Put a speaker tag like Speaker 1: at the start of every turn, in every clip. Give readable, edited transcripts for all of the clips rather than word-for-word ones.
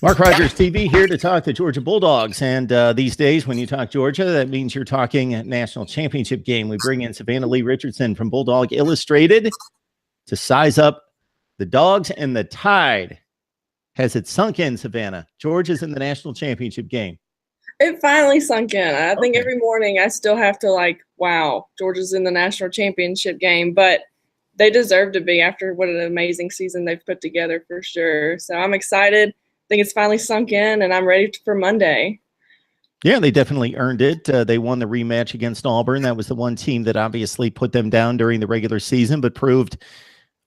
Speaker 1: Mark Rogers TV here to talk the Georgia Bulldogs. And these days, when you talk Georgia, that means you're talking national championship game. We bring in Savannah Lee Richardson from Bulldog Illustrated to size up the dogs and the tide. Has it sunk in, Savannah? Georgia's in the national championship game.
Speaker 2: It finally sunk in. I think every morning I still have to wow, Georgia's in the national championship game. But they deserve to be after what an amazing season they've put together for sure. So I'm excited. I think it's finally sunk in, and I'm ready for Monday.
Speaker 1: Yeah, they definitely earned it. They won the rematch against Auburn. That was the one team that obviously put them down during the regular season, but proved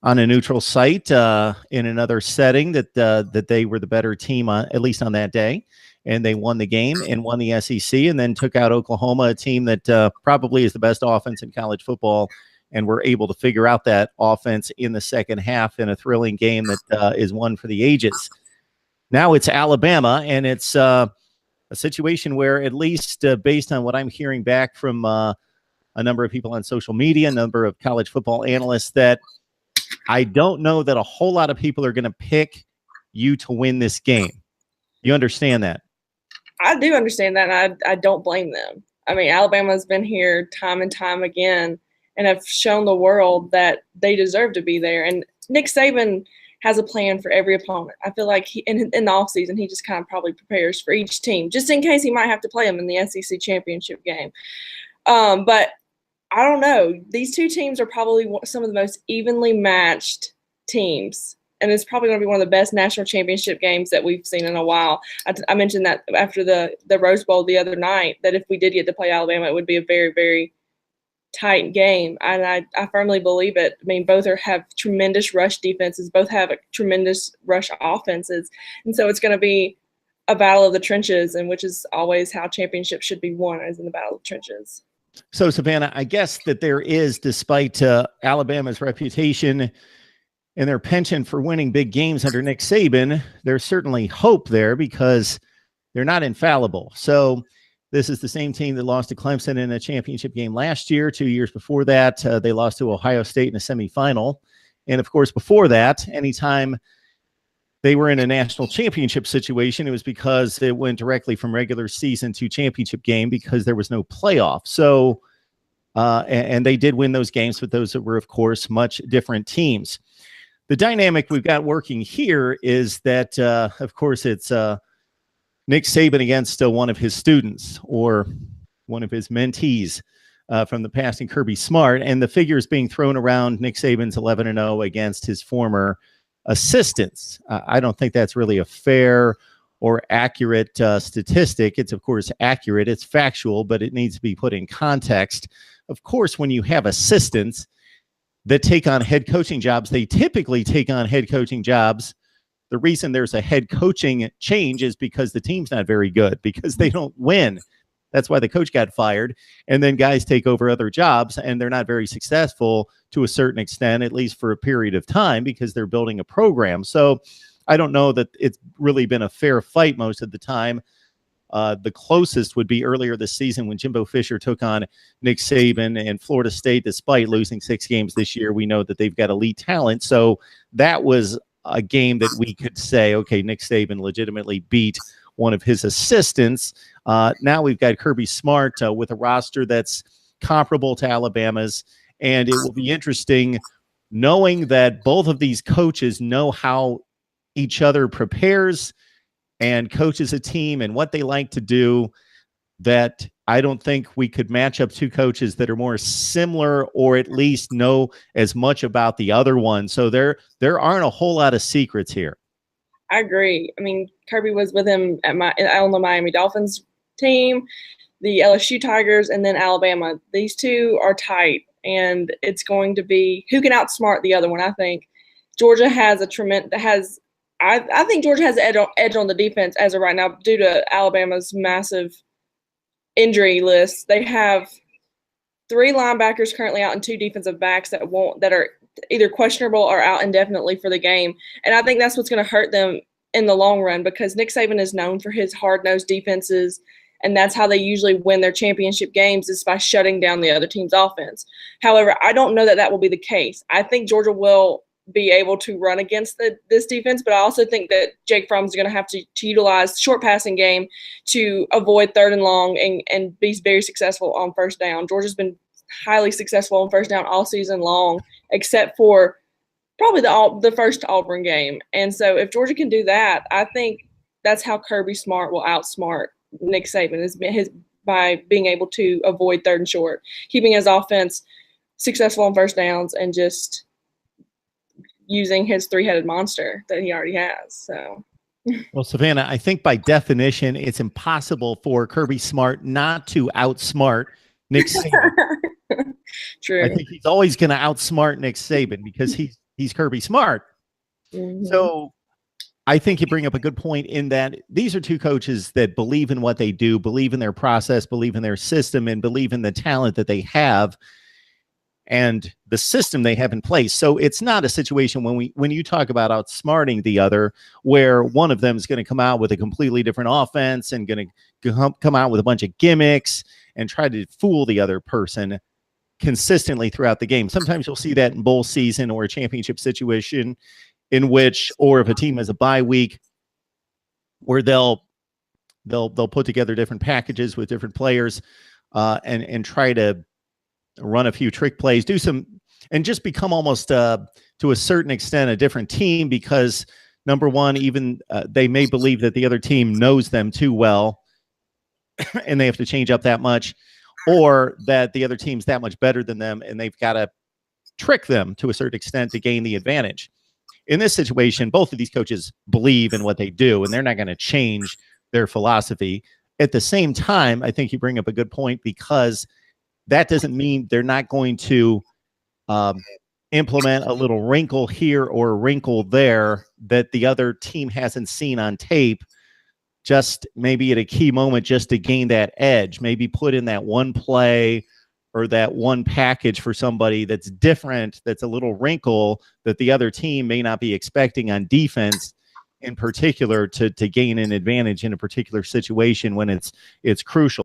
Speaker 1: on a neutral site in another setting that they were the better team, at least on that day. And they won the game and won the SEC and then took out Oklahoma, a team that probably is the best offense in college football, and were able to figure out that offense in the second half in a thrilling game that is one for the ages. Now it's Alabama, and it's a situation where, at least based on what I'm hearing back from a number of people on social media, a number of college football analysts, that I don't know that a whole lot of people are going to pick you to win this game. You understand that?
Speaker 2: I do understand that, and I don't blame them. I mean, Alabama's been here time and time again and have shown the world that they deserve to be there. And Nick Saban has a plan for every opponent. I feel like in the offseason, he just kind of probably prepares for each team, just in case he might have to play them in the SEC championship game. But I don't know. These two teams are probably some of the most evenly matched teams, and it's probably going to be one of the best national championship games that we've seen in a while. I mentioned that after the Rose Bowl the other night, that if we did get to play Alabama, it would be a very, very tight game, and I firmly believe it. I mean, both have tremendous rush defenses, both have tremendous rush offenses, and so it's going to be a battle of the trenches, and which is always how championships should be won, is in the battle of the trenches.
Speaker 1: So, Savannah, I guess that there is, despite Alabama's reputation and their penchant for winning big games under Nick Saban, there's certainly hope there because they're not infallible. So this is the same team that lost to Clemson in a championship game last year. 2 years before that, they lost to Ohio State in a semifinal. And, of course, before that, anytime they were in a national championship situation, it was because it went directly from regular season to championship game because there was no playoff. So, and they did win those games, but those were, of course, much different teams. The dynamic we've got working here is that, of course, it's Nick Saban against one of his students or one of his mentees from the past in Kirby Smart, and the figures being thrown around Nick Saban's 11-0 against his former assistants. I don't think that's really a fair or accurate statistic. It's, of course, accurate. It's factual, but it needs to be put in context. Of course, when you have assistants that take on head coaching jobs, they typically take on head coaching jobs. The reason there's a head coaching change is because the team's not very good, because they don't win. That's why the coach got fired. And then guys take over other jobs, and they're not very successful to a certain extent, at least for a period of time, because they're building a program. So I don't know that it's really been a fair fight most of the time. The closest would be earlier this season when Jimbo Fisher took on Nick Saban, and Florida State, despite losing 6 games this year, we know that they've got elite talent. So that was a game that we could say, okay, Nick Saban legitimately beat one of his assistants. Now we've got Kirby Smart with a roster that's comparable to Alabama's, and it will be interesting knowing that both of these coaches know how each other prepares and coaches a team and what they like to do, that I don't think we could match up two coaches that are more similar or at least know as much about the other one. So there aren't a whole lot of secrets here.
Speaker 2: I agree. I mean, Kirby was with him on the Miami Dolphins team, the LSU Tigers, and then Alabama. These two are tight, and it's going to be who can outsmart the other one. I think Georgia has I think Georgia has an edge on the defense as of right now due to Alabama's massive injury list. They have 3 linebackers currently out and 2 defensive backs that are either questionable or out indefinitely for the game. And I think that's what's going to hurt them in the long run, because Nick Saban is known for his hard-nosed defenses, and that's how they usually win their championship games, is by shutting down the other team's offense. However, I don't know that will be the case. I think Georgia will be able to run against this defense. But I also think that Jake Fromm is going to have to utilize short passing game to avoid 3rd and long and be very successful on first down. Georgia's been highly successful on first down all season long, except for probably the first Auburn game. And so if Georgia can do that, I think that's how Kirby Smart will outsmart Nick Saban is by being able to avoid 3rd and short, keeping his offense successful on first downs and just using his 3-headed monster that he already has. So,
Speaker 1: well, Savannah, I think by definition, it's impossible for Kirby Smart not to outsmart Nick Saban.
Speaker 2: True.
Speaker 1: I think he's always going to outsmart Nick Saban because he's Kirby Smart.
Speaker 2: Mm-hmm.
Speaker 1: So I think you bring up a good point in that these are two coaches that believe in what they do, believe in their process, believe in their system, and believe in the talent that they have and the system they have in place. So it's not a situation when you talk about outsmarting the other, where one of them is going to come out with a completely different offense and going to come out with a bunch of gimmicks and try to fool the other person consistently throughout the game. Sometimes you'll see that in bowl season or a championship situation in which, or if a team has a bye week, where they'll put together different packages with different players and try to run a few trick plays, do some, and just become almost to a certain extent a different team because number one, even they may believe that the other team knows them too well and they have to change up that much, or that the other team's that much better than them and they've got to trick them to a certain extent to gain the advantage. In this situation, both of these coaches believe in what they do and they're not going to change their philosophy. At the same time, I think you bring up a good point because that doesn't mean they're not going to implement a little wrinkle here or a wrinkle there that the other team hasn't seen on tape, just maybe at a key moment just to gain that edge, maybe put in that one play or that one package for somebody that's different, that's a little wrinkle that the other team may not be expecting on defense in particular to gain an advantage in a particular situation when it's crucial.